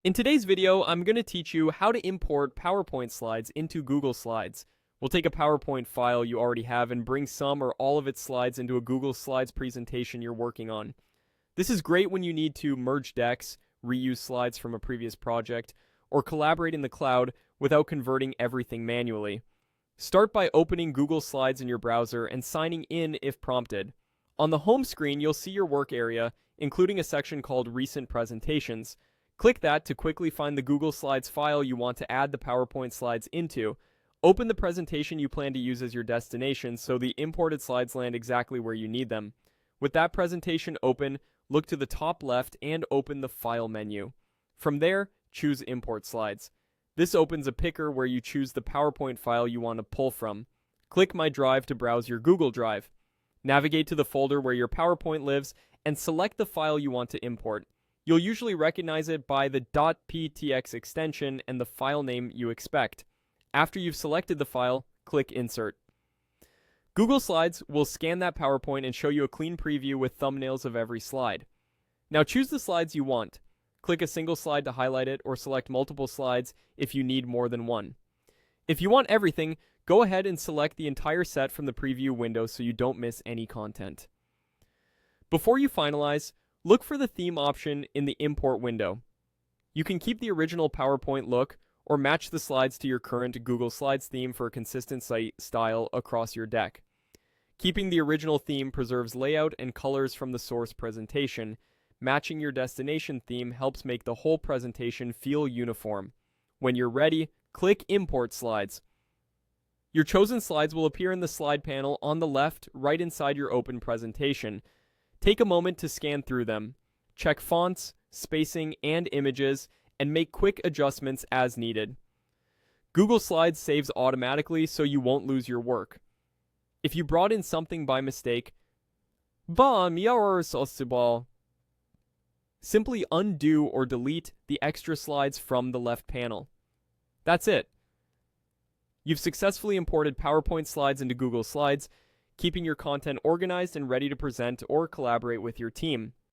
In today's video, I'm going to teach you how to import PowerPoint slides into Google Slides. We'll take a PowerPoint file you already have and bring some or all of its slides into a Google Slides presentation you're working on. This is great when you need to merge decks, reuse slides from a previous project, or collaborate in the cloud without converting everything manually. Start by opening Google Slides in your browser and signing in if prompted. On the home screen, you'll see your work area, including a section called Recent Presentations. Click that to quickly find the Google Slides file you want to add the PowerPoint slides into. Open the presentation you plan to use as your destination so the imported slides land exactly where you need them. With that presentation open, look to the top left and open the File menu. From there, choose Import Slides. This opens a picker where you choose the PowerPoint file you want to pull from. Click My Drive to browse your Google Drive. Navigate to the folder where your PowerPoint lives and select the file you want to import. You'll usually recognize it by the .ptx extension and the file name you expect. After you've selected the file, click Insert. Google Slides will scan that PowerPoint and show you a clean preview with thumbnails of every slide. Now choose the slides you want. Click a single slide to highlight it or select multiple slides if you need more than one. If you want everything, go ahead and select the entire set from the preview window so you don't miss any content. Before you finalize, look for the theme option in the import window. You can keep the original PowerPoint look or match the slides to your current Google Slides theme for a consistent style across your deck. Keeping the original theme preserves layout and colors from the source presentation. Matching your destination theme helps make the whole presentation feel uniform. When you're ready, click Import Slides. Your chosen slides will appear in the slide panel on the left right inside your open presentation. Take a moment to scan through them. Check fonts, spacing, and images, and make quick adjustments as needed. Google Slides saves automatically so you won't lose your work. If you brought in something by mistake, simply undo or delete the extra slides from the left panel. That's it. You've successfully imported PowerPoint slides into Google Slides, keeping your content organized and ready to present or collaborate with your team.